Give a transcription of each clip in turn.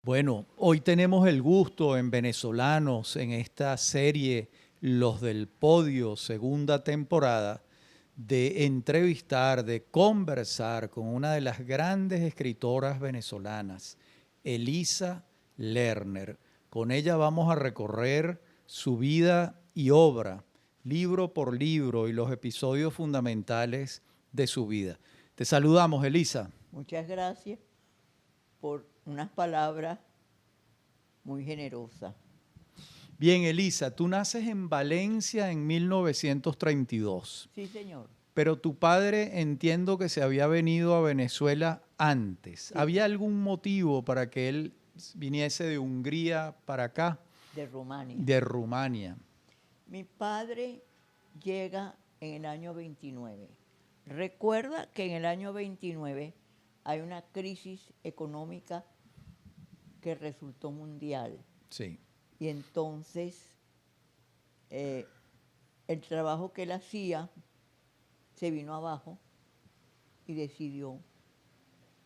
Bueno, hoy tenemos el gusto en Venezolanos, en esta serie Los del Podio, segunda temporada, de entrevistar, de conversar con una de las grandes escritoras venezolanas, Elisa Lerner. Con ella vamos a recorrer su vida y obra, libro por libro, y los episodios fundamentales de su vida. Te saludamos, Elisa. Muchas gracias por unas palabras muy generosas. Bien, Elisa, tú naces en Valencia en 1932, Sí, señor. pero tu padre entiendo que se había venido a Venezuela antes. Sí, ¿Había algún motivo para que él viniese de Hungría para acá, de Rumania. de Rumania? Mi padre llega en el año 29. Recuerda que en el año 29 hay una crisis económica que resultó mundial. Sí, Y entonces eh, el trabajo que él hacía se vino abajo y decidió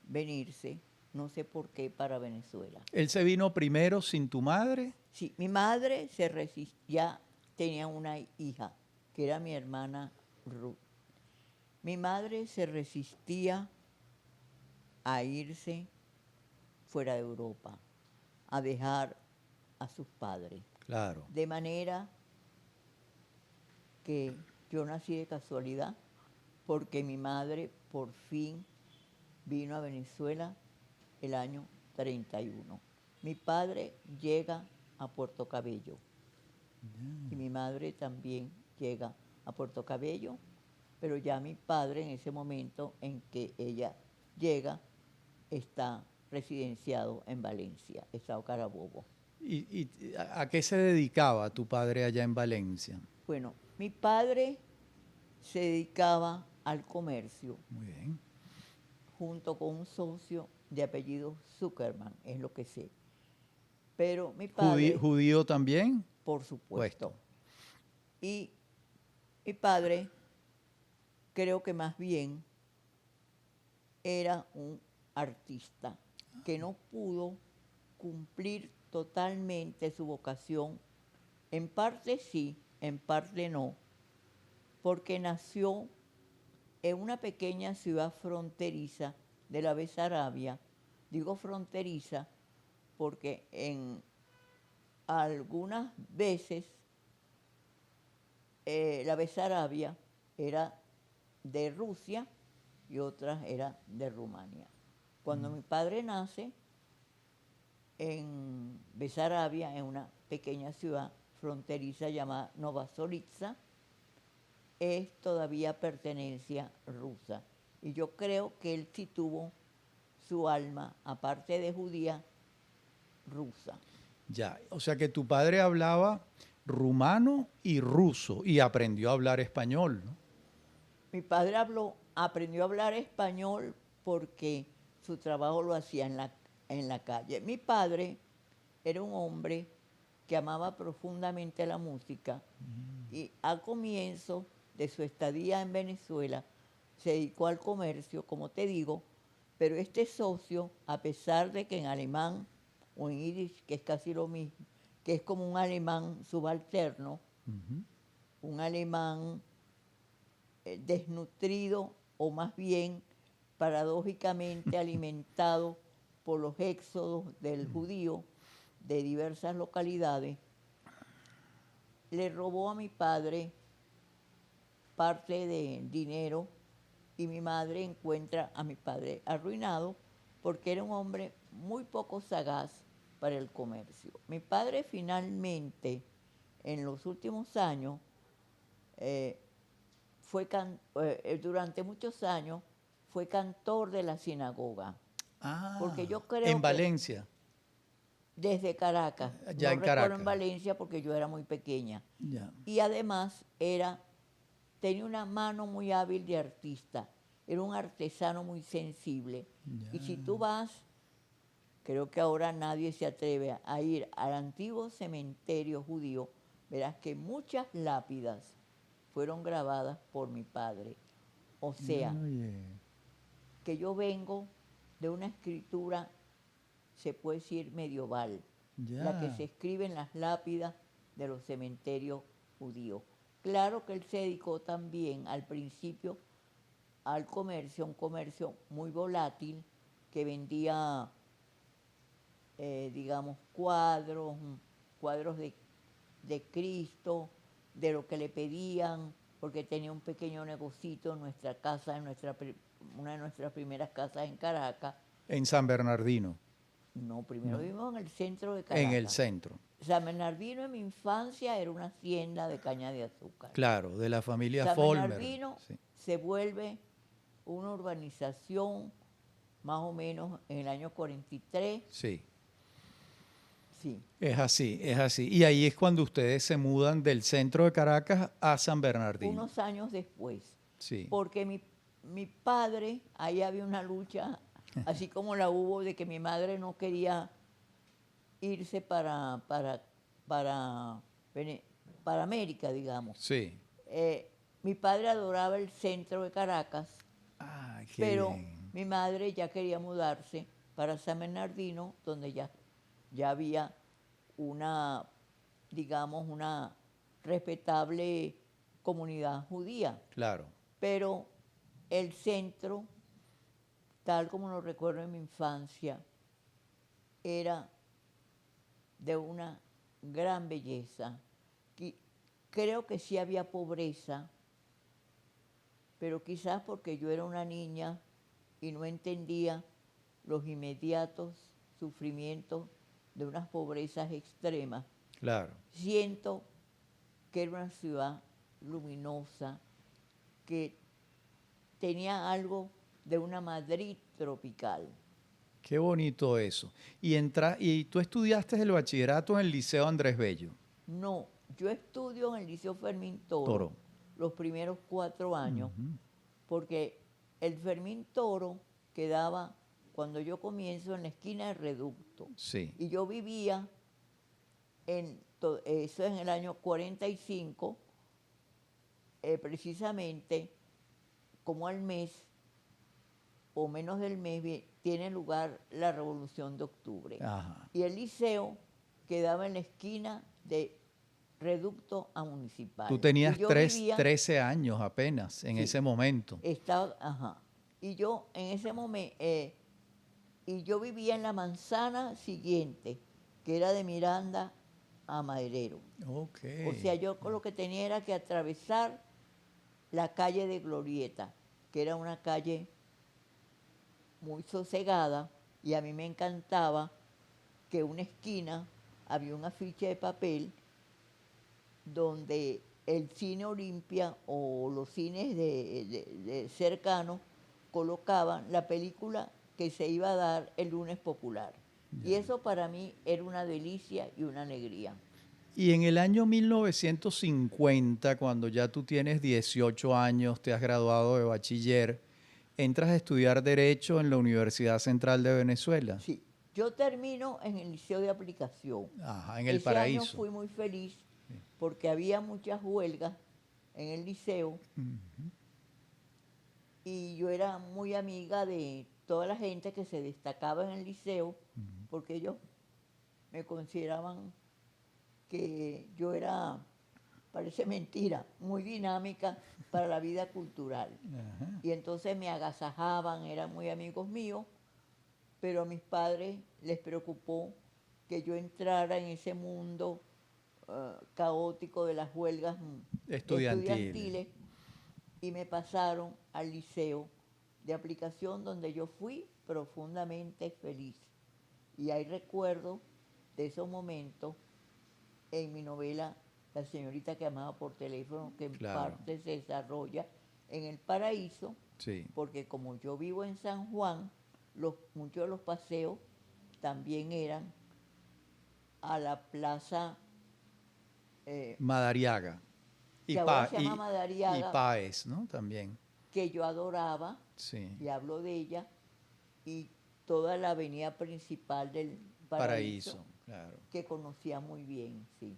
venirse, no sé por qué, para Venezuela. él se vino primero sin tu madre. Sí, mi madre se resistía, tenía una hija, que era mi hermana Ruth. Mi madre se resistía a irse fuera de Europa, a dejar a sus padres. Claro. De manera que yo nací de casualidad, porque mi madre por fin vino a Venezuela el año 31. Mi padre llega a Puerto Cabello y mi madre también llega a Puerto Cabello, pero ya mi padre en ese momento en que ella llega está residenciado en Valencia, Estado Carabobo. ¿Y a qué se dedicaba tu padre allá en Valencia? Bueno, mi padre se dedicaba al comercio Muy bien. junto con un socio de apellido Zuckerman, es lo que sé. Pero mi padre, ¿Judío también? por Puesto. supuesto, y mi padre creo que más bien era un artista que no pudo cumplir totalmente su vocación. En parte sí, en parte no, porque nació en una pequeña ciudad fronteriza de la Besarabia. Digo fronteriza porque en algunas veces la Besarabia era de Rusia y otras era de Rumania. Cuando mi padre nace en Besarabia, en una pequeña ciudad fronteriza llamada Nova Solica, es todavía pertenencia rusa. Y yo creo que él sí tuvo su alma, aparte de judía, rusa. Ya, o sea que tu padre hablaba rumano y ruso y aprendió a hablar español, ¿no? Mi padre aprendió a hablar español porque su trabajo lo hacía en la calle. Mi padre era un hombre que amaba profundamente la música y al comienzo de su estadía en Venezuela se dedicó al comercio, como te digo, pero este socio, a pesar de que en alemán o en yiddish, que es casi lo mismo, que es como un alemán subalterno, un alemán desnutrido o más bien paradójicamente alimentado por los éxodos del judío de diversas localidades, le robó a mi padre parte de dinero y mi madre encuentra a mi padre arruinado porque era un hombre muy poco sagaz para el comercio. Mi padre finalmente, en los últimos años, durante muchos años fue cantor de la sinagoga. Porque yo En creo que Valencia, desde Caracas, ya no en recuerdo en Caracas. Valencia porque yo era muy pequeña. Ya. Y además tenía una mano muy hábil de artista, era un artesano muy sensible. Ya. Y si tú vas, creo que ahora nadie se atreve a ir al antiguo cementerio judío, verás que muchas lápidas fueron grabadas por mi padre. O sea, Oye. que yo vengo de una escritura se puede decir, medieval, Ya. la que se escribe en las lápidas de los cementerios judíos. Claro que él se dedicó también al principio al comercio, un comercio muy volátil, que vendía, digamos, cuadros de Cristo, de lo que le pedían, porque tenía un pequeño negocito en nuestra casa, una de nuestras primeras casas en Caracas. En San Bernardino, No, primero No. vivimos en el centro de Caracas. en el centro. San Bernardino en mi infancia era una hacienda de caña de azúcar. Claro, de la familia San Folmer. Bernardino Sí. se vuelve una urbanización más o menos en el año 43. Sí, Sí, es así, es así. Y ahí es cuando ustedes se mudan del centro de Caracas a San Bernardino. unos años después. Sí, Porque mi padre, ahí había una lucha, así como la hubo de que mi madre no quería irse para América, digamos. sí. Mi padre adoraba el centro de Caracas, Ah, qué pero bien. mi madre ya quería mudarse para San Bernardino, donde ya había digamos, una respetable comunidad judía. Claro, Pero el centro, tal como lo recuerdo en mi infancia, era de una gran belleza. Creo que sí había pobreza, pero quizás porque yo era una niña y no entendía los inmediatos sufrimientos de unas pobrezas extremas. claro. Siento que era una ciudad luminosa, que tenía algo de una Madrid tropical. Qué bonito eso. Y tú estudiaste el bachillerato en el Liceo Andrés Bello. No, yo estudio en el Liceo Fermín Toro, Toro. los primeros 4 años, Ujú. porque el Fermín Toro quedaba, cuando yo comienzo, en la esquina del Reducto. Sí, Y yo vivía, eso en el año 45, precisamente como al mes o menos del mes tiene lugar la Revolución de Octubre. ajá. Y el liceo quedaba en la esquina de Reducto a Municipal. Tú tenías Y yo 13 años apenas en Sí. ese momento. Ajá. Y yo en ese momento, y yo vivía en la manzana siguiente, que era de Miranda a Maderero. Ok. O sea, yo lo que tenía era que atravesar la calle de Glorieta, que era una calle muy sosegada, y a mí me encantaba que una esquina había un afiche de papel donde el Cine Olimpia o los cines de cercanos colocaban la película que se iba a dar el lunes popular. Y eso para mí era una delicia y una alegría. Y en el año 1950, cuando ya tú tienes 18 años, te has graduado de bachiller, entras a estudiar Derecho en la Universidad Central de Venezuela. Sí, yo termino en el Liceo de Aplicación. Ajá, en el Ese año Paraíso. fui muy feliz porque había muchas huelgas en el liceo y yo era muy amiga de toda la gente que se destacaba en el liceo porque ellos me consideraban que yo era, parece mentira, muy dinámica para la vida cultural. Ajá. Y entonces me agasajaban, eran muy amigos míos, pero a mis padres les preocupó que yo entrara en ese mundo caótico de las huelgas estudiantiles y me pasaron al liceo de aplicación donde yo fui profundamente feliz. Y hay recuerdos de esos momentos en mi novela La señorita que amaba por teléfono, que en Claro. parte se desarrolla en el Paraíso, Sí. porque como yo vivo en San Juan, muchos de los paseos también eran a la plaza Madariaga. que ahora se llama Madariaga, y Páez, ¿no? También. que yo adoraba, Sí. y hablo de ella, y toda la avenida principal del Paraíso, claro. que conocía muy bien, sí.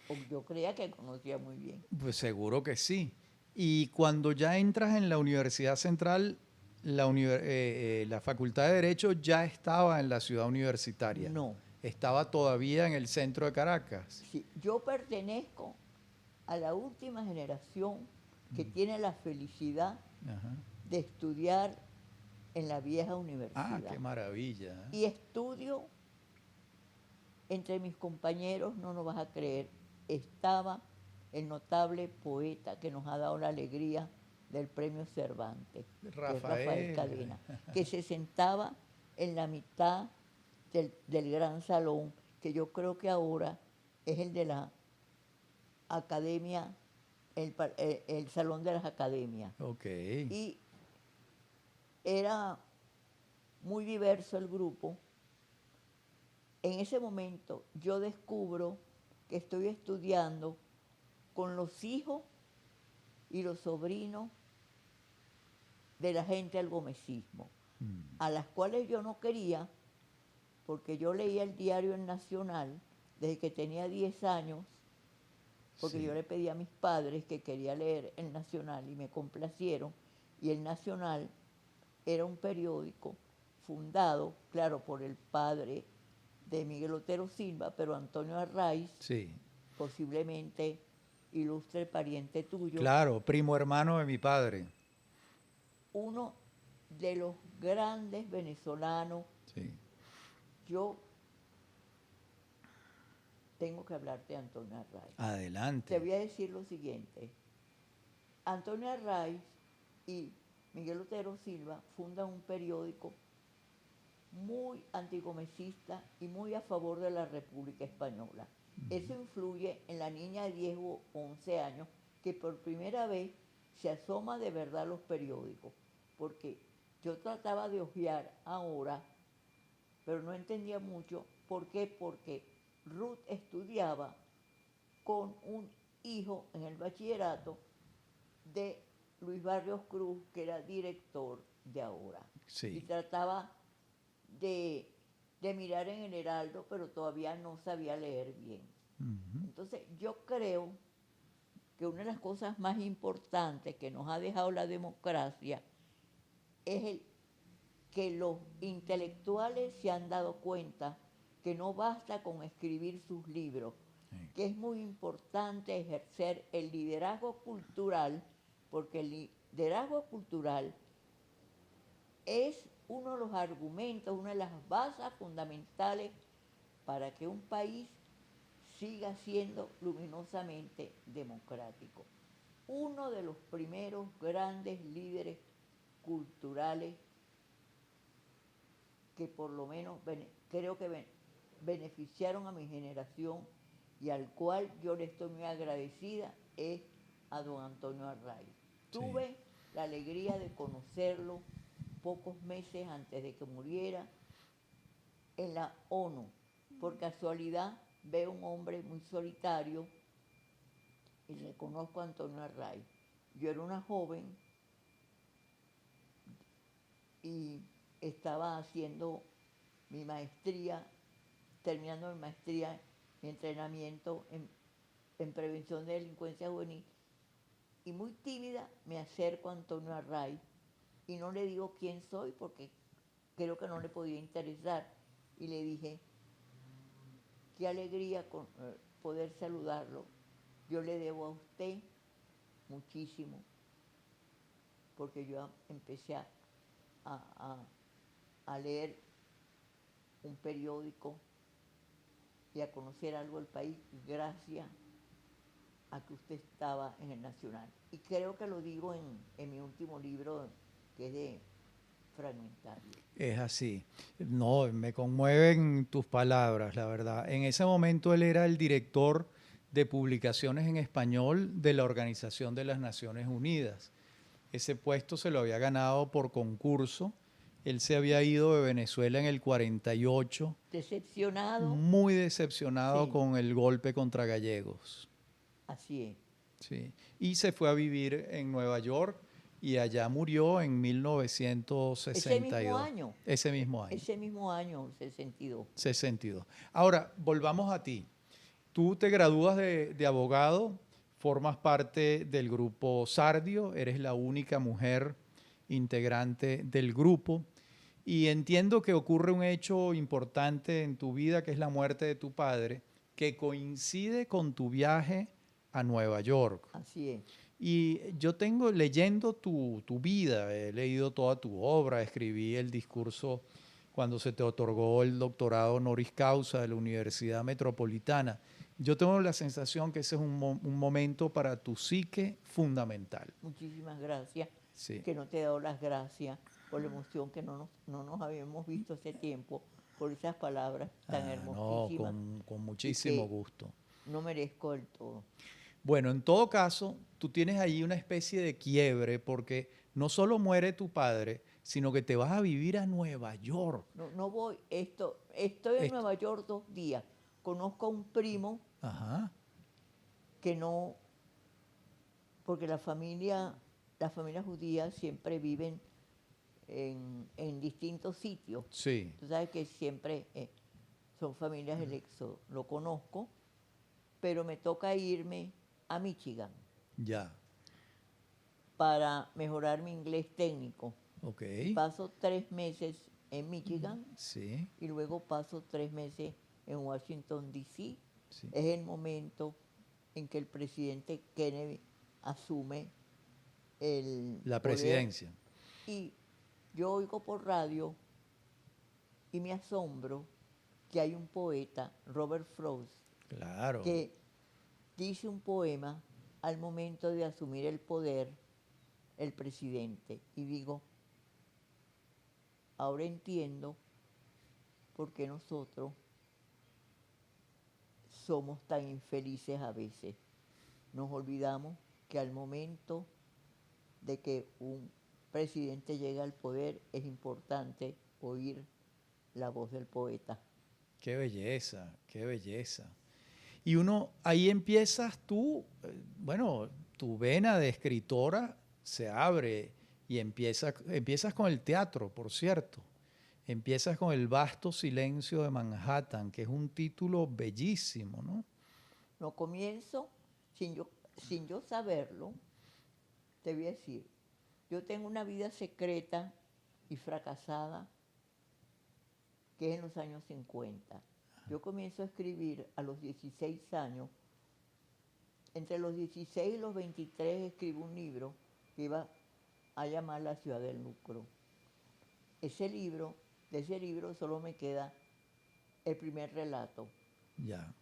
O yo creía que conocía muy bien. Pues seguro que sí. Y cuando ya entras en la Universidad Central, la Facultad de Derecho ya estaba en la ciudad universitaria. No. Estaba todavía en el centro de Caracas. Sí, yo pertenezco a la última generación que tiene la felicidad Ajá. de estudiar en la vieja universidad. Ah, qué maravilla. Y estudio entre mis compañeros, no nos vas a creer, estaba el notable poeta que nos ha dado la alegría del premio Cervantes, que es Rafael Cadena, que se sentaba en la mitad del gran salón, que yo creo que ahora es el de la academia, el salón de las academias. Ok. Y era muy diverso el grupo. En ese momento yo descubro que estoy estudiando con los hijos y los sobrinos de la gente del gomecismo, a las cuales yo no quería, porque yo leía el diario El Nacional desde que tenía 10 años, porque Sí. yo le pedí a mis padres que quería leer El Nacional y me complacieron, y El Nacional era un periódico fundado, claro, por el padre de Miguel Otero Silva, pero Antonio Arraiz, Sí. posiblemente ilustre pariente tuyo, Claro, primo hermano de mi padre. uno de los grandes venezolanos. Sí. Yo tengo que hablarte de Antonio Arraiz. Te Adelante. voy a decir lo siguiente. Antonio Arraiz y Miguel Otero Silva fundan un periódico muy antigomecista y muy a favor de la República Española. Eso influye en la niña de 10 o 11 años que por primera vez se asoma de verdad a los periódicos, porque yo trataba de hojear ahora, pero no entendía mucho. ¿Por qué? Porque Ruth estudiaba con un hijo en el bachillerato de Luis Barrios Cruz, que era director de Ahora. Sí. Y trataba de mirar en el Heraldo, pero todavía no sabía leer bien. Entonces, yo creo que una de las cosas más importantes que nos ha dejado la democracia es que los intelectuales se han dado cuenta que no basta con escribir sus libros, que es muy importante ejercer el liderazgo cultural, porque el liderazgo cultural es uno de los argumentos, una de las bases fundamentales para que un país siga siendo luminosamente democrático. Uno de los primeros grandes líderes culturales que por lo menos creo que beneficiaron a mi generación y al cual yo le estoy muy agradecida es a don Antonio Arraiz. Sí. Tuve la alegría de conocerlo pocos meses antes de que muriera en la ONU. Por casualidad veo un hombre muy solitario y reconozco a Antonio Arraiz. Yo era una joven y estaba haciendo mi maestría, terminando mi maestría, mi entrenamiento en prevención de delincuencia juvenil, y muy tímida me acerco a Antonio Arraiz y no le digo quién soy porque creo que no le podía interesar, y le dije, qué alegría poder saludarlo, yo le debo a usted muchísimo, porque yo empecé a leer un periódico y a conocer algo del país gracias a que usted estaba en el Nacional. Y creo que lo digo en mi último libro, que es de Fragmentario. Es así. No, me conmueven tus palabras, la verdad. En ese momento él era el director de publicaciones en español de la Organización de las Naciones Unidas. Ese puesto se lo había ganado por concurso. Él se había ido de Venezuela en el 48, Decepcionado. muy decepcionado Sí. con el golpe contra Gallegos. Así es. Sí. Y se fue a vivir en Nueva York y allá murió en 1962. Ese mismo año. Ese mismo año. Ese mismo año, 62. 62. Ahora, volvamos a ti. Tú te gradúas de abogado, formas parte del grupo Sardio, eres la única mujer integrante del grupo. Y entiendo que ocurre un hecho importante en tu vida, que es la muerte de tu padre, que coincide con tu viaje a Nueva York. Así es. Y yo tengo, leyendo tu vida, he leído toda tu obra, escribí el discurso cuando se te otorgó el doctorado honoris causa de la Universidad Metropolitana. Yo tengo la sensación que ese es un momento para tu psique fundamental. Muchísimas gracias. Sí. Que no te he dado las gracias por la emoción que no nos habíamos visto hace tiempo, por esas palabras tan No, hermosísimas. con muchísimo gusto. No merezco del todo. Bueno, en todo caso, tú tienes ahí una especie de quiebre porque no solo muere tu padre, sino que te vas a vivir a Nueva York. No voy, estoy en Nueva York 2 días. Conozco a un primo Ajá. que no, porque las familias judías siempre viven en distintos sitios. Sí. Tú sabes que siempre son familias del éxodo. Lo conozco, pero me toca irme a Michigan Ya. para mejorar mi inglés técnico. Ok. Paso 3 meses en Michigan Sí. y luego paso 3 meses en Washington, D.C. Sí. Es el momento en que el presidente Kennedy asume La poder. presidencia. Y yo oigo por radio y me asombro que hay un poeta, Robert Frost, Claro. que dice un poema al momento de asumir el poder el presidente. Y digo, ahora entiendo por qué nosotros somos tan infelices a veces. Nos olvidamos que al momento de que un presidente llega al poder es importante oír la voz del poeta. Qué belleza, qué belleza. Y uno, ahí empiezas tú, bueno, tu vena de escritora se abre y empiezas con el teatro, por cierto. Empiezas con El vasto silencio de Manhattan, que es un título bellísimo, ¿no? No comienzo sin yo saberlo, te voy a decir, yo tengo una vida secreta y fracasada que es en los años 50. Yo comienzo a escribir a los 16 años. Entre los 16 y los 23 escribo un libro que iba a llamar La ciudad del lucro. De ese libro solo me queda el primer relato. Ya.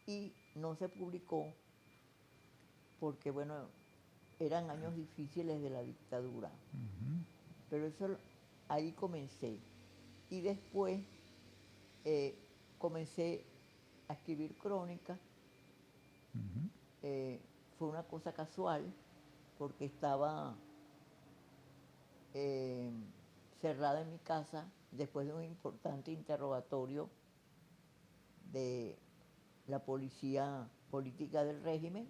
Y no se publicó porque, bueno, eran años difíciles de la dictadura. Pero eso, ahí comencé. Y después comencé a escribir crónicas. Fue una cosa casual porque estaba cerrada en mi casa después de un importante interrogatorio de la policía política del régimen.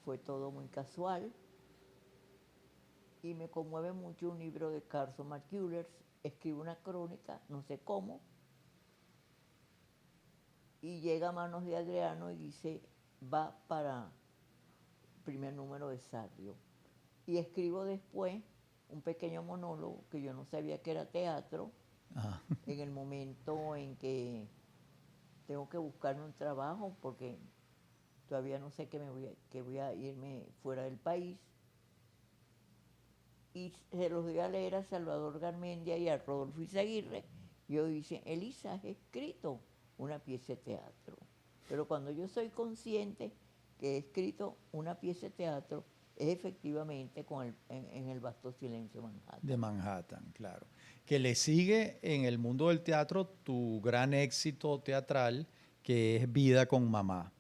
Fue todo muy casual y me conmueve mucho un libro de Carson McCullers. Escribo una crónica, no sé cómo, y llega a manos de Adriano y dice, va para el primer número de Sardio. Y escribo después un pequeño monólogo que yo no sabía que era teatro, en el momento en que tengo que buscarme un trabajo porque todavía no sé que voy a irme fuera del país. Y se los doy a leer a Salvador Garmendia y a Rodolfo Izaguirre. Y ellos dicen, Elisa, has escrito una pieza de teatro. Pero cuando yo soy consciente que he escrito una pieza de teatro, es efectivamente en El vasto silencio de Manhattan. De Manhattan, claro. Que le sigue en el mundo del teatro tu gran éxito teatral, que es Vida con Mamá.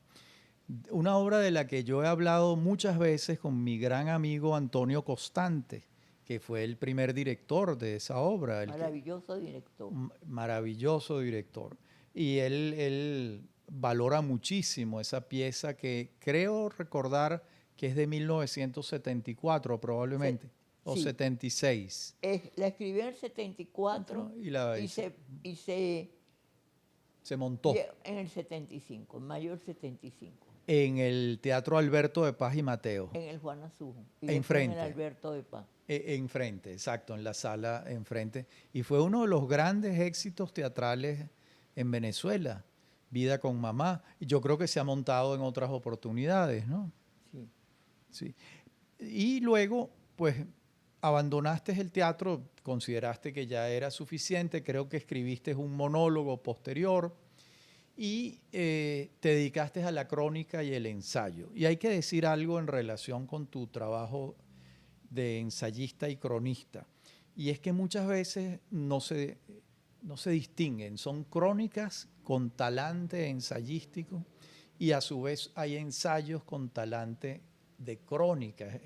Una obra de la que yo he hablado muchas veces con mi gran amigo Antonio Costante, que fue el primer director de esa obra. Maravilloso director. Maravilloso director. Y él valora muchísimo esa pieza que creo recordar que es de 1974 probablemente, o sí. 76. La escribí en el 74 y se montó. En el 75, en mayo del 75. En el Teatro Alberto de Paz y Mateo. En el Juan Azujo. Y enfrente. en el Alberto de Paz. Enfrente, exacto, en la sala enfrente. Y fue uno de los grandes éxitos teatrales en Venezuela, Vida con Mamá. Y yo creo que se ha montado en otras oportunidades, ¿no? Sí. Sí. Y luego, pues, abandonaste el teatro, consideraste que ya era suficiente, creo que escribiste un monólogo posterior y te dedicaste a la crónica y el ensayo. Y hay que decir algo en relación con tu trabajo de ensayista y cronista. Y es que muchas veces no se distinguen, son crónicas con talante ensayístico y a su vez hay ensayos con talante de crónica.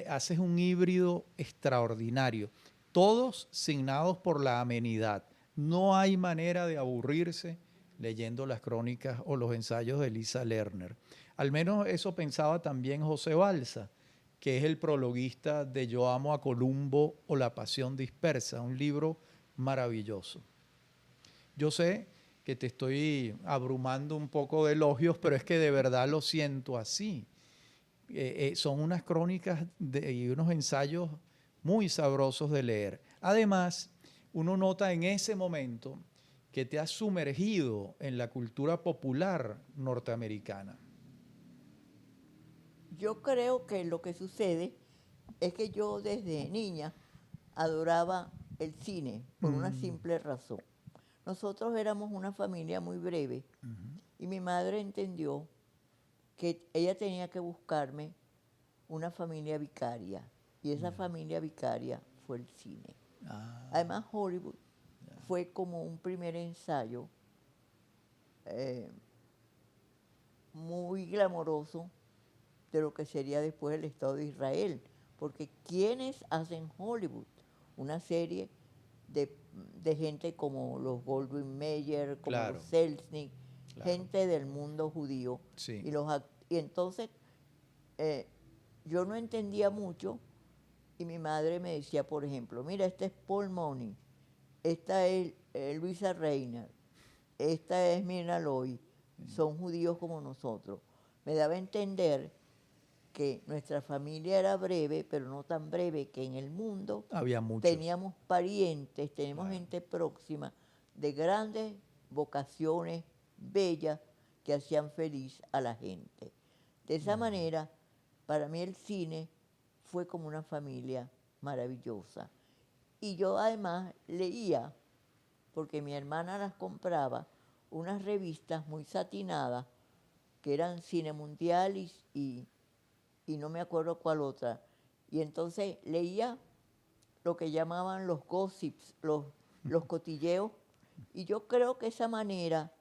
Haces un híbrido extraordinario, todos signados por la amenidad. No hay manera de aburrirse leyendo las crónicas o los ensayos de Elisa Lerner. Al menos eso pensaba también José Balsa, que es el prologuista de Yo amo a Columbo o La pasión dispersa, un libro maravilloso. Yo sé que te estoy abrumando un poco de elogios, pero es que de verdad lo siento así. Son unas crónicas y unos ensayos muy sabrosos de leer. Además, uno nota en ese momento que te has sumergido en la cultura popular norteamericana. Yo creo que lo que sucede es que yo desde niña adoraba el cine por una simple razón. Nosotros éramos una familia muy breve y mi madre entendió que ella tenía que buscarme una familia vicaria y esa familia vicaria fue el cine. Además, Hollywood fue como un primer ensayo muy glamoroso de lo que sería después el Estado de Israel, porque ¿quiénes hacen Hollywood? Una serie de gente como los Goldwyn Mayer, como Claro, los Selznick, claro. gente del mundo judío. Sí. Y entonces yo no entendía mucho y mi madre me decía, por ejemplo, mira, este es Paul Money, esta es Luisa Reiner, esta es Mirna Loy, son judíos como nosotros. Me daba a entender que nuestra familia era breve, pero no tan breve que en el mundo Había muchos. teníamos parientes, tenemos gente próxima de grandes vocaciones bellas que hacían feliz a la gente. De esa manera, para mí el cine fue como una familia maravillosa. Y yo además leía, porque mi hermana las compraba, unas revistas muy satinadas que eran Cine Mundial y no me acuerdo cuál otra. Y entonces leía lo que llamaban los gossips, los cotilleos, y yo creo que esa manera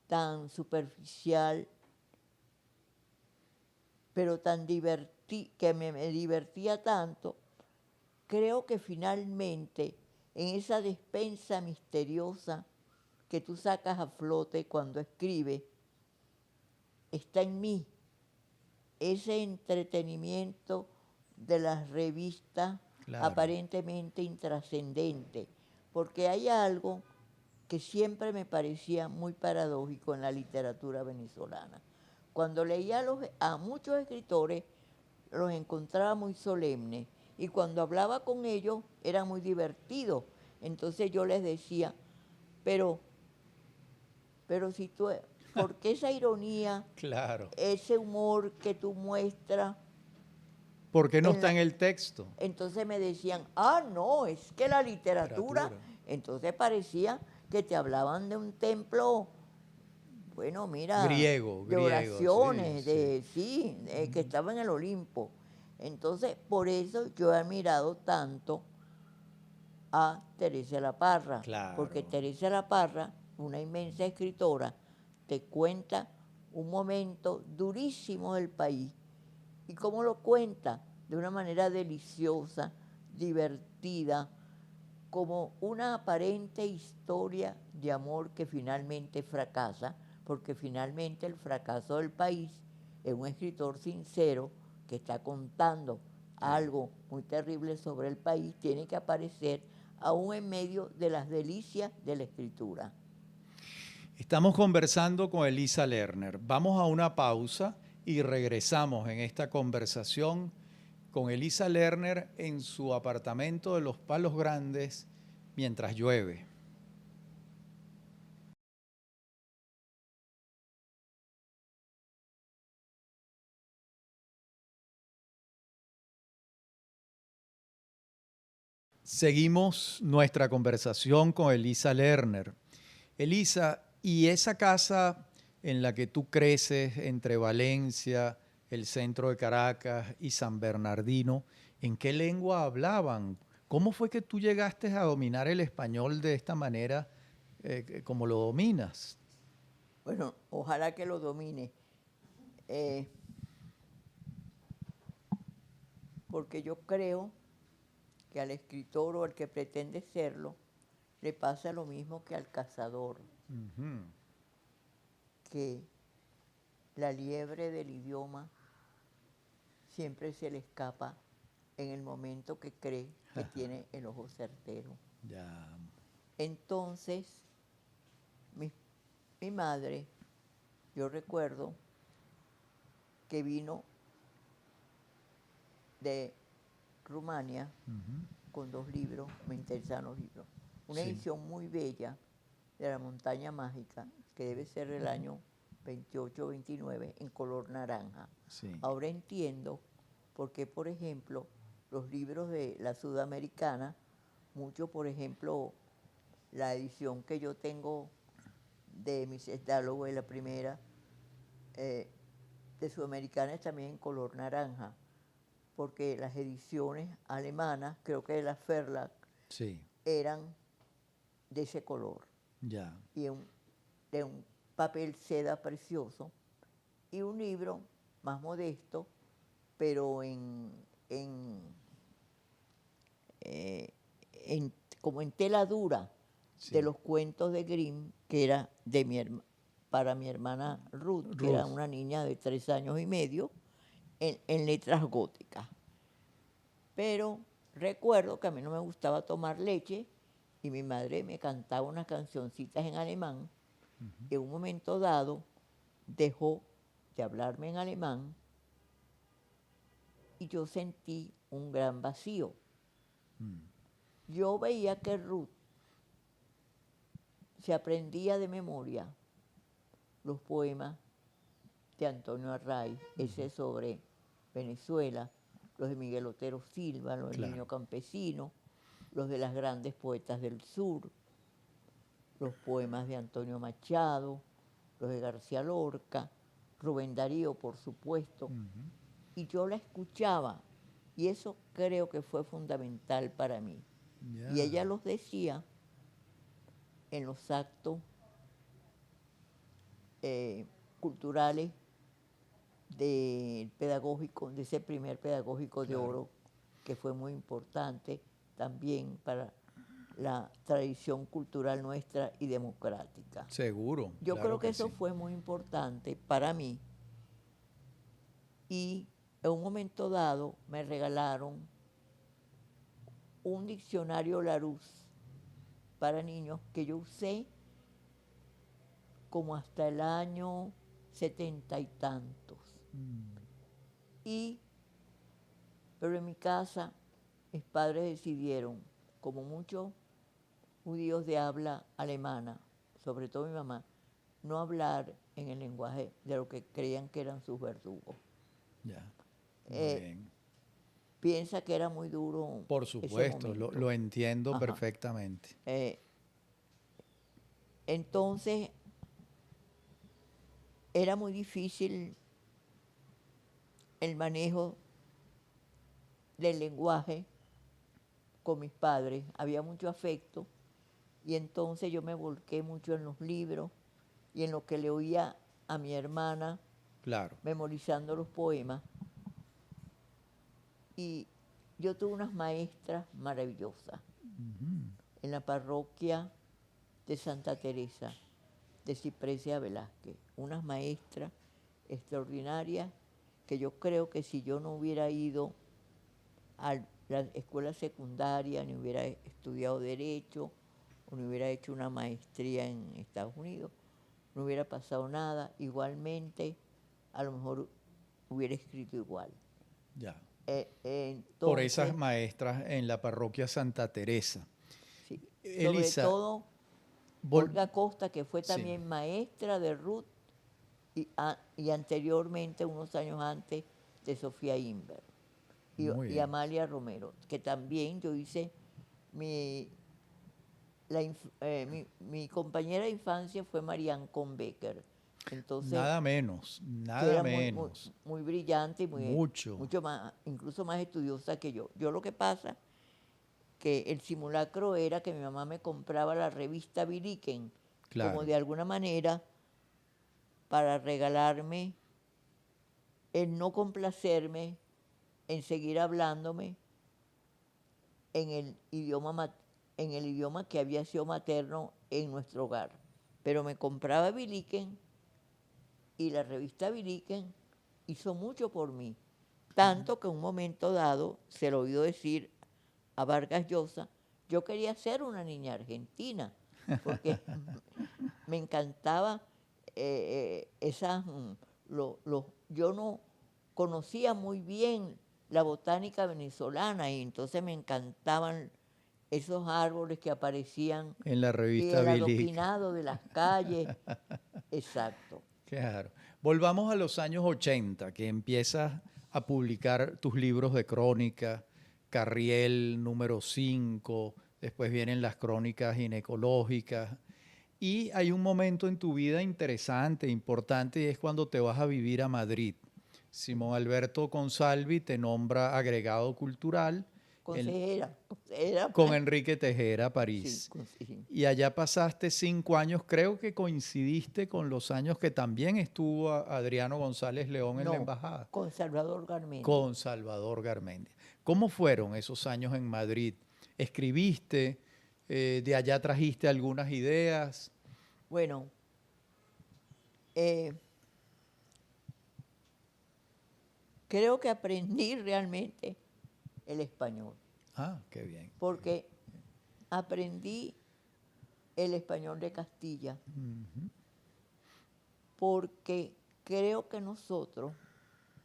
tan superficial, pero tan que me divertía tanto, creo que finalmente en esa despensa misteriosa que tú sacas a flote cuando escribes, está en mí ese entretenimiento de las revistas aparentemente intrascendente, porque hay algo que siempre me parecía muy paradójico en la literatura venezolana. Cuando leía a muchos escritores, los encontraba muy solemnes, y cuando hablaba con ellos era muy divertido. Entonces yo les decía, pero si tú, ¿por qué esa ironía, Claro. ese humor que tú muestras? ¿Por qué no está en el texto? Entonces me decían, no, es que la literatura. Entonces parecía que te hablaban de un templo, bueno, mira, griego, de oraciones, sí. Que estaba en el Olimpo. Entonces, por eso yo he admirado tanto a Teresa La Parra, Claro. porque Teresa La Parra, una inmensa escritora, te cuenta un momento durísimo del país. ¿Y cómo lo cuenta? De una manera deliciosa, divertida, como una aparente historia de amor que finalmente fracasa, porque finalmente el fracaso del país es un escritor sincero que está contando algo muy terrible sobre el país, tiene que aparecer aún en medio de las delicias de la escritura. Estamos conversando con Elisa Lerner. Vamos a una pausa y regresamos en esta conversación con Elisa Lerner en su apartamento de Los Palos Grandes mientras llueve. Seguimos nuestra conversación con Elisa Lerner. Elisa, ¿y esa casa en la que tú creces entre Valencia, el centro de Caracas y San Bernardino, en qué lengua hablaban? ¿Cómo fue que tú llegaste a dominar el español de esta manera como lo dominas? Bueno, ojalá que lo domine, porque yo creo que al escritor o al que pretende serlo le pasa lo mismo que al cazador, que la liebre del idioma siempre se le escapa en el momento que cree que tiene el ojo certero. Ya. Entonces, mi madre, yo recuerdo que vino de Rumania con 2 libros, me interesaban los libros. Una Sí. edición muy bella de La Montaña Mágica, que debe ser del año 28 o 29, en color naranja. Sí. Ahora entiendo por qué, por ejemplo, los libros de la Sudamericana, mucho, por ejemplo, la edición que yo tengo de Mrs. Dalloway, la primera, de Sudamericana es también en color naranja, porque las ediciones alemanas, creo que de la Verlag, Sí. eran de ese color. Ya. Y de un papel seda precioso, y un libro más modesto, pero como en tela dura, Sí. de los cuentos de Grimm, que era para mi hermana Ruth, que era Ruth. una niña de 3 años y medio, en letras góticas. Pero recuerdo que a mí no me gustaba tomar leche y mi madre me cantaba unas cancioncitas en alemán. Y en un momento dado dejó de hablarme en alemán y yo sentí un gran vacío. Yo veía que Ruth se aprendía de memoria los poemas de Antonio Arraiz, ese sobre Venezuela, los de Miguel Otero Silva, los del Niño Campesino, los de las grandes poetas del sur, los poemas de Antonio Machado, los de García Lorca, Rubén Darío, por supuesto. Y yo la escuchaba, y eso creo que fue fundamental para mí. Ya. Y ella los decía en los actos culturales de ese primer pedagógico de oro, que fue muy importante también para la tradición cultural nuestra y democrática. Seguro. Yo Claro creo que que eso sí. fue muy importante para mí. Y en un momento dado me regalaron un diccionario Larousse para niños que yo usé como hasta el año 70 y tantos. Pero en mi casa mis padres decidieron, como muchos judíos de habla alemana, sobre todo mi mamá, no hablar en el lenguaje de lo que creían que eran sus verdugos. Ya. Muy bien. Piensa que era muy duro Por ese supuesto, momento. lo entiendo Ajá. perfectamente. Entonces, era muy difícil el manejo del lenguaje con mis padres. Había mucho afecto y entonces yo me volqué mucho en los libros y en lo que le oía a mi hermana, Claro. memorizando los poemas. Y yo tuve unas maestras maravillosas en la parroquia de Santa Teresa, de Cipresia Velázquez, unas maestras extraordinarias que yo creo que si yo no hubiera ido a la escuela secundaria, ni hubiera estudiado Derecho, o no hubiera hecho una maestría en Estados Unidos, no hubiera pasado nada. Igualmente, a lo mejor hubiera escrito igual. Ya. por esas entonces, maestras en la parroquia Santa Teresa. sí, sobre Elisa, todo vol- Olga Costa, que fue sí, también maestra de Ruth y anteriormente, unos años antes, de Sofía Inver muy y bien. Amalia Romero, que también yo hice mi, mi compañera de infancia fue Marianne Becker. Entonces, que nada era muy, muy, menos, muy brillante y mucho, mucho más, incluso más estudiosa que yo. Yo lo que pasa que el simulacro era que mi mamá me compraba la revista Viliquen, como claro. de alguna manera para regalarme el no complacerme en seguir hablándome en el en el idioma que había sido materno en nuestro hogar. Pero me compraba Viliquen y la revista Viliquen hizo mucho por mí. Tanto que en un momento dado se lo oído decir a Vargas Llosa, yo quería ser una niña argentina, porque me encantaba esas, yo no conocía muy bien la botánica venezolana y entonces me encantaban esos árboles que aparecían En la y revista el Bilic. adoquinado de las calles, exacto. Claro. Volvamos a los años 80, que empiezas a publicar tus libros de crónica, Carriel número 5, después vienen las crónicas ginecológicas. Y hay un momento en tu vida interesante, importante, y es cuando te vas a vivir a Madrid. Simón Alberto Consalvi te nombra agregado cultural Consejera, con pues, Enrique Tejera, sí, París. sí. Y allá pasaste 5 años, creo que coincidiste con los años que también estuvo Adriano González León en la No, embajada, con Salvador Garmendia. con Salvador Garmendia. ¿Cómo fueron esos años en Madrid? ¿Escribiste? ¿De allá trajiste algunas ideas? Bueno, eh, creo que aprendí realmente el español, Ah, qué bien. porque aprendí el español de Castilla, porque creo que nosotros,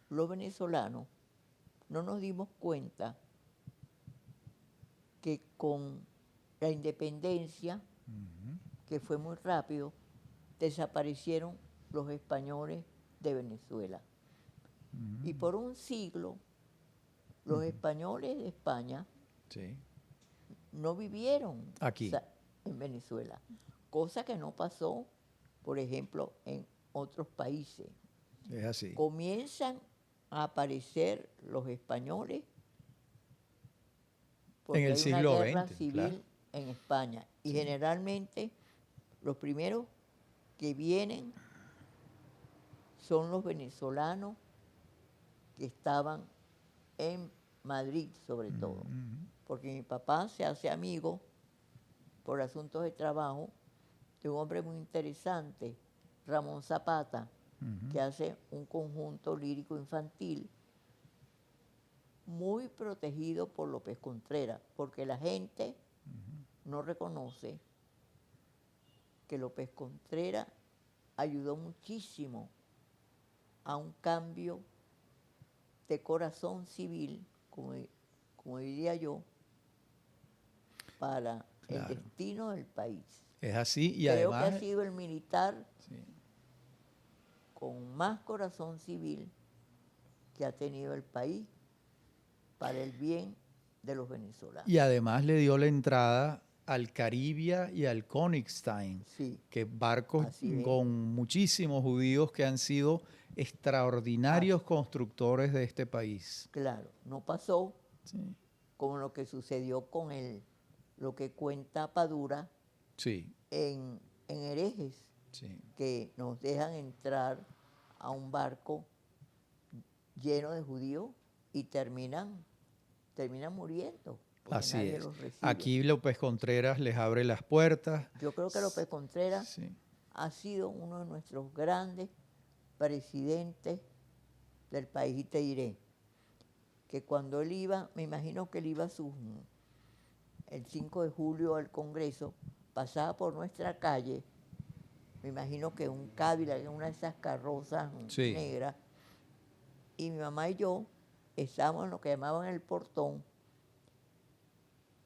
los venezolanos, no nos dimos cuenta que con la independencia, que fue muy rápido, desaparecieron los españoles de Venezuela. Y por un siglo, los españoles de España Sí. no vivieron Aquí. en Venezuela, cosa que no pasó, por ejemplo, en otros países. Es así. Comienzan a aparecer los españoles En porque el hay una siglo guerra XX, claro. civil en España y Sí. generalmente los primeros que vienen son los venezolanos que estaban en Madrid sobre todo, porque mi papá se hace amigo por asuntos de trabajo de un hombre muy interesante, Ramón Zapata, que hace un conjunto lírico infantil muy protegido por López Contreras, porque la gente no reconoce que López Contreras ayudó muchísimo a un cambio de corazón civil, como diría yo, para el Claro. destino del país. Es así y Creo que ha además, sido el militar sí, con más corazón civil que ha tenido el país para el bien de los venezolanos. y además le dio la entrada al Caribia y al Königstein, Sí, que barcos así es. con muchísimos judíos que han sido extraordinarios constructores de este país. Claro, no pasó Sí, como lo que sucedió con lo que cuenta Padura sí, en Herejes, sí. que nos dejan entrar a un barco lleno de judíos y terminan muriendo, porque Así nadie es. los recibe. Aquí López Contreras les abre las puertas. Yo creo que López Contreras Sí, ha sido uno de nuestros grandes presidentes del país y te diré que cuando él iba, me imagino que él iba el 5 de julio al Congreso, pasaba por nuestra calle, me imagino que un Cadillac, una de esas carrozas sí, negras, y mi mamá y yo estábamos en lo que llamaban el portón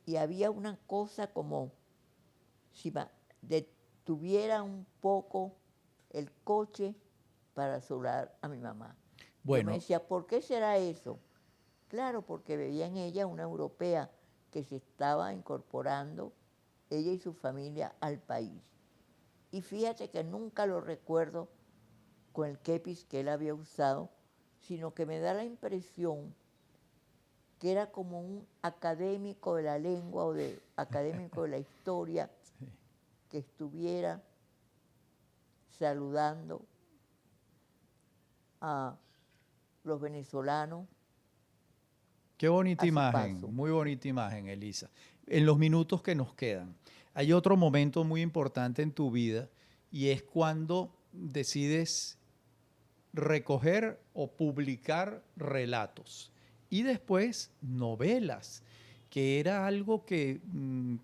y había una cosa como si detuviera un poco el coche para saludar a mi mamá. Yo me Bueno, decía, ¿por qué será eso? Claro, porque veía en ella una europea que se estaba incorporando, ella y su familia, al país. Y fíjate que nunca lo recuerdo con el kepis que él había usado, sino que me da la impresión que era como un académico de la lengua o de académico de la historia que estuviera saludando a los venezolanos qué bonita a su imagen, paso. muy bonita imagen, Elisa. En los minutos que nos quedan, hay otro momento muy importante en tu vida y es cuando decides recoger o publicar relatos y después novelas, que era algo que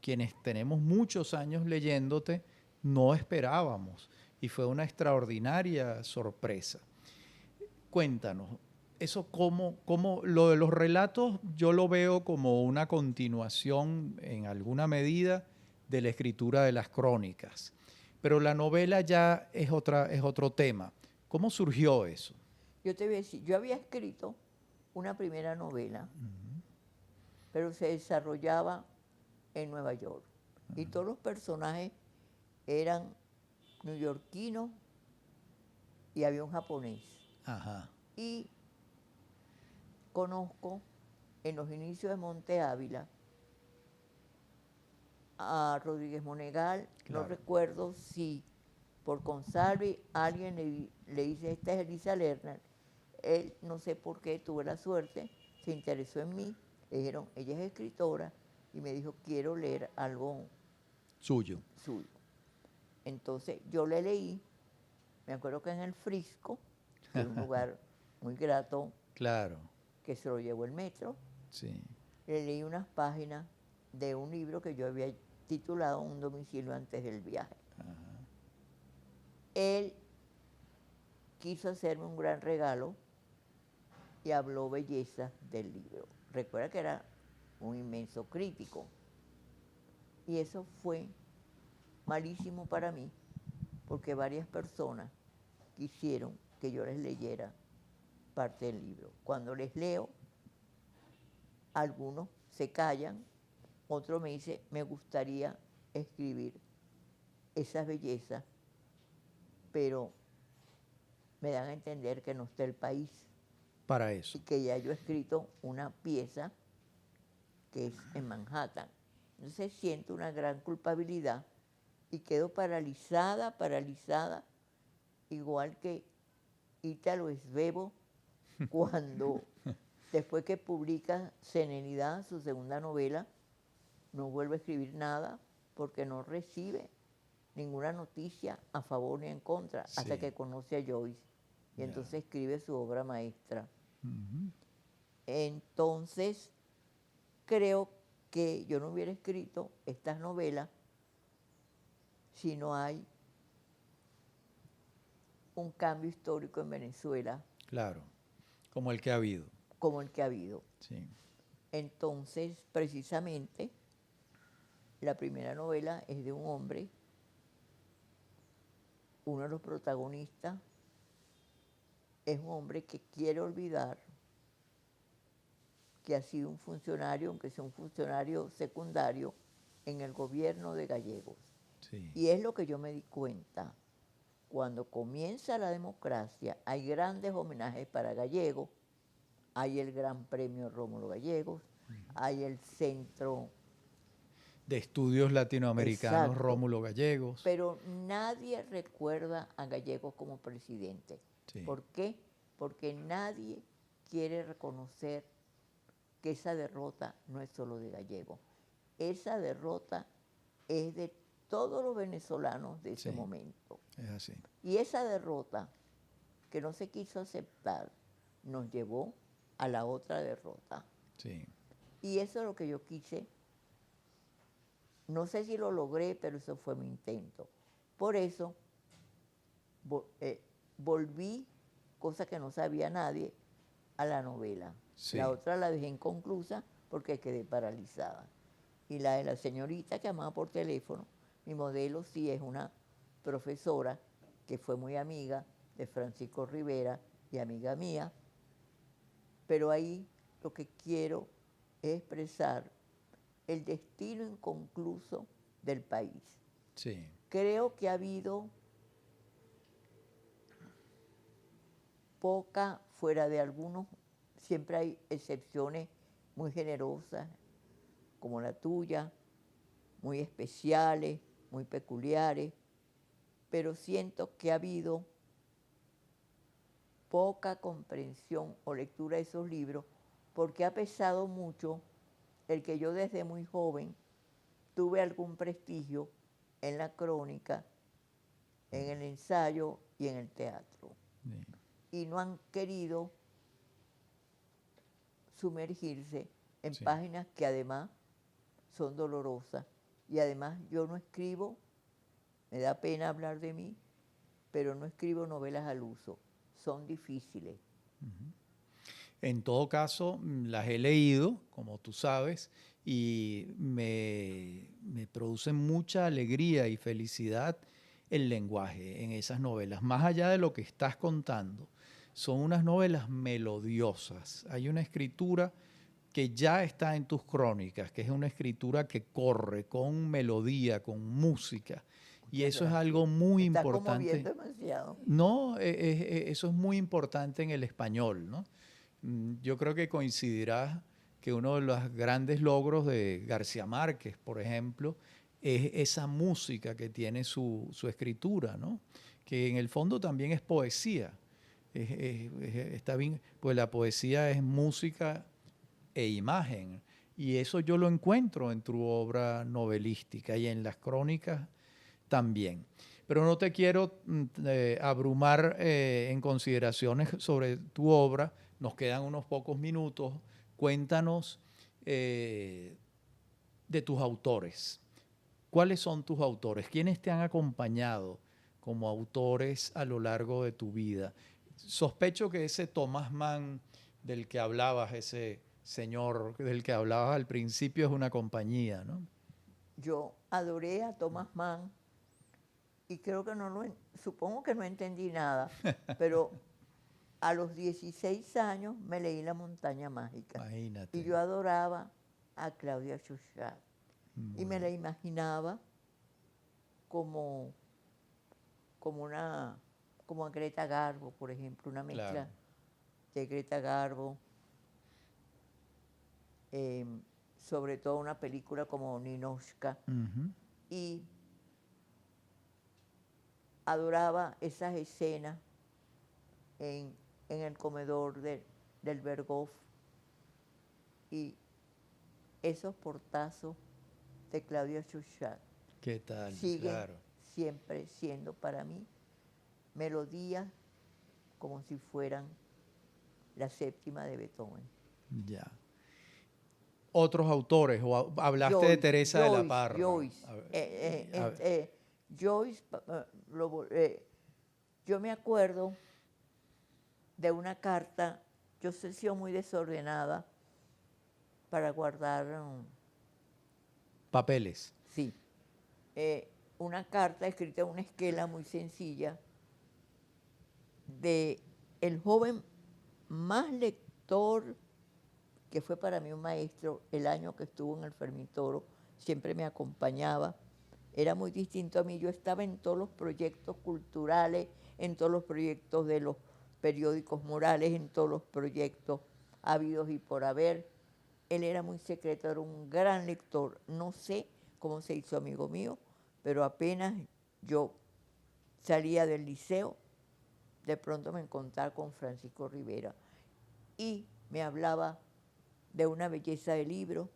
quienes tenemos muchos años leyéndote no esperábamos y fue una extraordinaria sorpresa. Cuéntanos, eso cómo lo de los relatos yo lo veo como una continuación en alguna medida de la escritura de las crónicas, pero la novela ya es otro tema. ¿Cómo surgió eso? Yo te voy a decir, yo había escrito una primera novela, pero se desarrollaba en Nueva York. Y todos los personajes eran neoyorquinos y había un japonés. Ajá, Y conozco en los inicios de Monte Ávila a Rodríguez Monegal, no claro. recuerdo si por Consalvi alguien le dice, esta es Elisa Lerner. Él, no sé por qué, tuve la suerte, se interesó en mí, le dijeron, ella es escritora, y me dijo, quiero leer algo Suyo. suyo. Entonces yo le leí, me acuerdo que en el Frisco, que era un lugar muy grato, Claro, que se lo llevó el metro, sí. le leí unas páginas de un libro que yo había titulado Un domicilio antes del viaje. Él quiso hacerme un gran regalo y habló belleza del libro. Recuerda que era un inmenso crítico. Y eso fue malísimo para mí, porque varias personas quisieron que yo les leyera parte del libro. Cuando les leo, algunos se callan, otro me dice, me gustaría escribir esas bellezas, pero me dan a entender que no está el país Para y eso. que ya yo he escrito una pieza que es en Manhattan. Entonces siento una gran culpabilidad y quedo paralizada, igual que Ítalo Esbebo cuando después que publica Serenidad, su segunda novela, no vuelve a escribir nada porque no recibe ninguna noticia a favor ni en contra, hasta Sí. que conoce a Joyce. Y Ya. entonces escribe su obra maestra. Ujú. Entonces, creo que yo no hubiera escrito estas novelas si no hay un cambio histórico en Venezuela Claro, como el que ha habido. como el que ha habido. Sí. Entonces, precisamente, la primera novela es de un hombre, uno de los protagonistas es un hombre que quiere olvidar que ha sido un funcionario, aunque sea un funcionario secundario, en el gobierno de Gallegos. Sí. Y es lo que yo me di cuenta. Cuando comienza la democracia, hay grandes homenajes para Gallegos, hay el Gran Premio Rómulo Gallegos, hay el Centro, De estudios latinoamericanos, exacto, Rómulo Gallegos. pero nadie recuerda a Gallegos como presidente. Sí. ¿Por qué? Porque nadie quiere reconocer que esa derrota no es solo de Gallegos. Esa derrota es de todos los venezolanos de ese Sí. momento. Es así. Y esa derrota que no se quiso aceptar nos llevó a la otra derrota. Sí. Y eso es lo que yo quise. No sé si lo logré, pero eso fue mi intento. Por eso volví, cosa que no sabía nadie, a la novela. Sí. La otra la dejé inconclusa porque quedé paralizada. Y la de la señorita que llamaba por teléfono, mi modelo sí es una profesora que fue muy amiga de Francisco Rivera y amiga mía, pero ahí lo que quiero es expresar el destino inconcluso del país. Sí. Creo que ha habido poca, fuera de algunos, siempre hay excepciones muy generosas, como la tuya, muy especiales, muy peculiares, pero siento que ha habido poca comprensión o lectura de esos libros, porque ha pesado mucho el que yo desde muy joven tuve algún prestigio en la crónica, en el ensayo y en el teatro. Sí. Y no han querido sumergirse en Sí. páginas que además son dolorosas. Y además yo no escribo, me da pena hablar de mí, pero no escribo novelas al uso. Son difíciles. En todo caso, las he leído, como tú sabes, y me produce mucha alegría y felicidad el lenguaje en esas novelas. Más allá de lo que estás contando, son unas novelas melodiosas. Hay una escritura que ya está en tus crónicas, que es una escritura que corre con melodía, con música. Y Muchas eso es gracias. algo muy Me está importante. conmoviendo demasiado. No, eso es muy importante en el español, ¿no? Yo creo que coincidirás que uno de los grandes logros de García Márquez, por ejemplo, es esa música que tiene su escritura, ¿no? Que en el fondo también es poesía. Está bien, pues la poesía es música e imagen. Y eso yo lo encuentro en tu obra novelística y en las crónicas también. Pero no te quiero abrumar en consideraciones sobre tu obra. Nos quedan unos pocos minutos. Cuéntanos de tus autores. ¿Cuáles son tus autores? ¿Quiénes te han acompañado como autores a lo largo de tu vida? Sospecho que ese Thomas Mann del que hablabas, ese señor del que hablabas al principio, es una compañía, ¿no? Yo adoré a Thomas Mann y creo que supongo que no entendí nada, pero a los 16 años me leí La montaña mágica. Imagínate. Y yo adoraba a Claudia Schiffer. Y me la imaginaba como, como a Greta Garbo, por ejemplo, una mezcla Claro. de Greta Garbo, sobre todo una película como Ninochka. Y adoraba esas escenas en el comedor del Berghof y esos portazos de Claudia Schiffer ¿Qué tal? siguen Claro. siempre siendo para mí melodías como si fueran la séptima de Beethoven. Ya. Otros autores, o hablaste de Teresa de la Parra. Joyce. Joyce, yo me acuerdo de una carta, yo he sido muy desordenada para guardar, Papeles. sí, una carta escrita en una esquela muy sencilla de el joven más lector, que fue para mí un maestro el año que estuvo en el Fermín Toro, siempre me acompañaba, era muy distinto a mí, yo estaba en todos los proyectos culturales, en todos los proyectos de los periódicos morales, en todos los proyectos habidos y por haber. Él era muy secreto, era un gran lector, no sé cómo se hizo amigo mío, pero apenas yo salía del liceo, de pronto me encontraba con Francisco Rivera y me hablaba de una belleza de libro.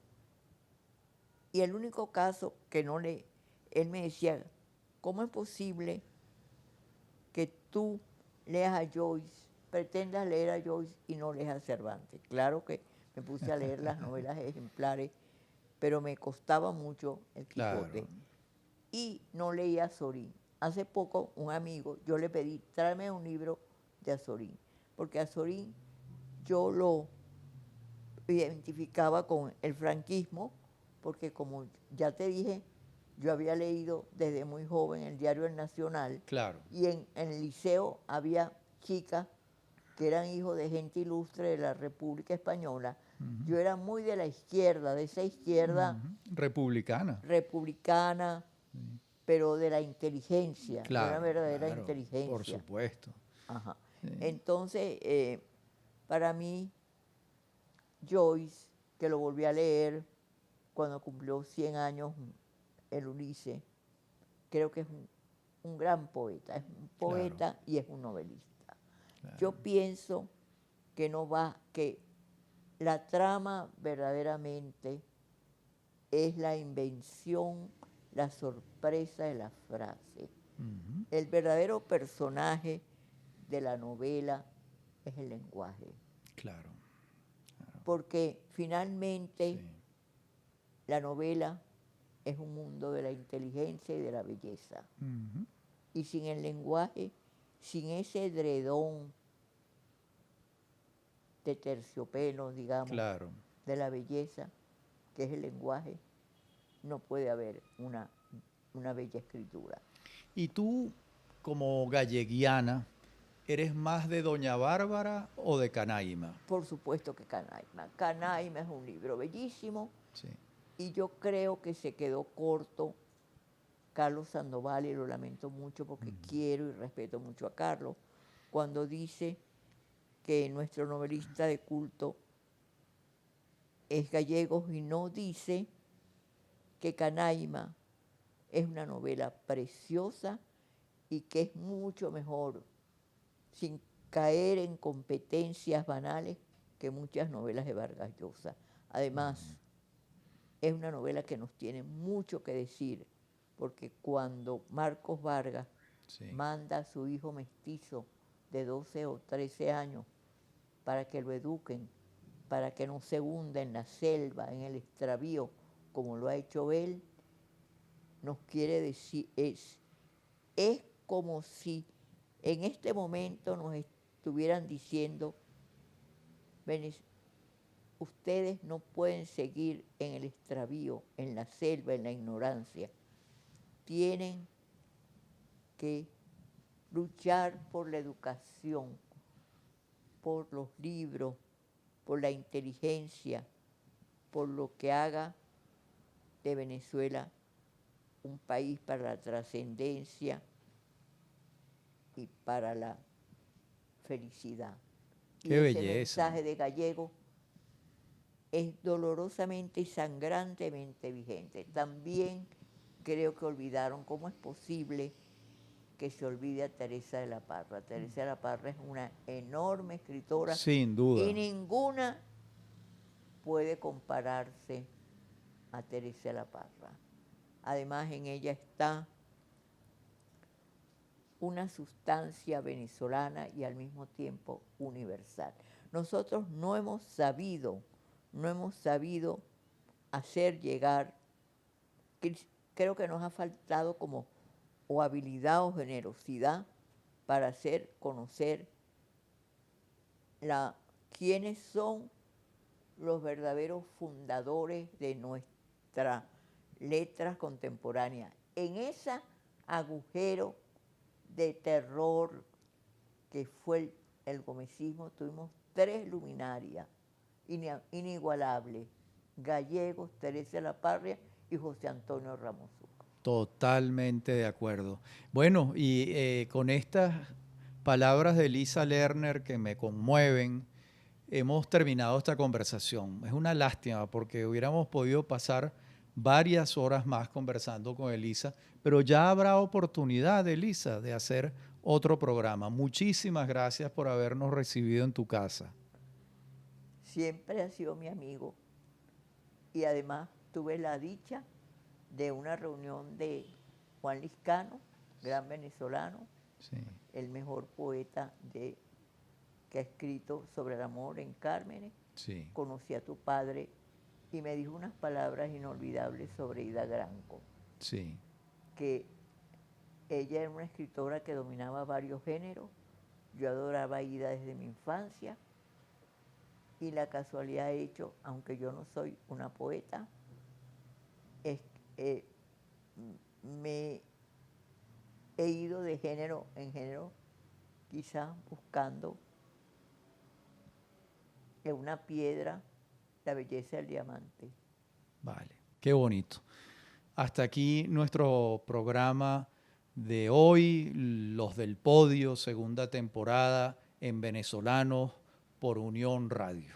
Y el único caso que él me decía, ¿cómo es posible que tú leas a Joyce, pretendas leer a Joyce y no leas a Cervantes? Claro que me puse a leer las novelas ejemplares, pero me costaba mucho el Quijote. Claro. Y no leía a Azorín. Hace poco un amigo, yo le pedí, tráeme un libro de Azorín, porque Azorín yo lo identificaba con el franquismo, porque como ya te dije, yo había leído desde muy joven el diario El Nacional, Claro. y en el liceo había chicas que eran hijos de gente ilustre de la República Española. Yo era muy de la izquierda, de esa izquierda Republicana. republicana, pero de la inteligencia, de una Claro, verdadera claro, por inteligencia. supuesto. Ajá. Sí. Entonces, para mí, Joyce, que lo volví a leer cuando cumplió 100 años el Ulises, creo que es un gran poeta, es un poeta y es un novelista. Claro. Yo pienso que no va, que la trama verdaderamente es la invención, la sorpresa de la frase. El verdadero personaje de la novela es el lenguaje. Claro. Porque finalmente Sí. la novela es un mundo de la inteligencia y de la belleza. Y sin el lenguaje, sin ese edredón de terciopelo, digamos, Claro. de la belleza, que es el lenguaje, no puede haber una bella escritura. ¿Y tú, como galleguiana, eres más de Doña Bárbara o de Canaima? Por supuesto que Canaima. Canaima es un libro bellísimo Sí. y yo creo que se quedó corto Carlos Sandoval, y lo lamento mucho porque quiero y respeto mucho a Carlos, cuando dice que nuestro novelista de culto es gallego y no dice que Canaima es una novela preciosa y que es mucho mejor, sin caer en competencias banales, que muchas novelas de Vargas Llosa. Además, es una novela que nos tiene mucho que decir, porque cuando Marcos Vargas manda a su hijo mestizo de 12 o 13 años para que lo eduquen, para que no se hunda en la selva, en el extravío, como lo ha hecho él, nos quiere decir, es como si en este momento nos estuvieran diciendo, ustedes no pueden seguir en el extravío, en la selva, en la ignorancia. Tienen que luchar por la educación, por los libros, por la inteligencia, por lo que haga de Venezuela un país para la trascendencia y para la felicidad. ¡Qué y belleza! Ese mensaje de Gallego es dolorosamente y sangrantemente vigente. También creo que olvidaron cómo es posible que se olvide a Teresa de la Parra. Teresa de la Parra es una enorme escritora. Sin duda. Y ninguna puede compararse a Teresa de la Parra. Además, en ella está una sustancia venezolana y al mismo tiempo universal. Nosotros no hemos sabido hacer llegar, creo que nos ha faltado como o habilidad o generosidad para hacer conocer quiénes son los verdaderos fundadores de nuestra letras contemporáneas. En ese agujero de terror que fue el gomecismo, tuvimos 3 luminarias inigualables: Gallegos, Teresa de la Parra y José Antonio Ramos Ucco. Totalmente de acuerdo. Bueno, y con estas palabras de Elisa Lerner que me conmueven, hemos terminado esta conversación. Es una lástima porque hubiéramos podido pasar varias horas más conversando con Elisa, pero ya habrá oportunidad, Elisa, de hacer otro programa. Muchísimas gracias por habernos recibido en tu casa. Siempre ha sido mi amigo y además tuve la dicha de una reunión de Juan Liscano, gran venezolano, Sí. el mejor poeta que ha escrito sobre el amor en Cármenes. Sí. Conocí a tu padre y me dijo unas palabras inolvidables sobre Ida Granco. Sí. Que ella era una escritora que dominaba varios géneros. Yo adoraba a Ida desde mi infancia y la casualidad ha hecho, aunque yo no soy una poeta, me he ido de género en género, quizás buscando en una piedra la belleza del diamante. Vale, qué bonito. Hasta aquí nuestro programa de hoy, Los del Podio, segunda temporada en Venezolanos por Unión Radio.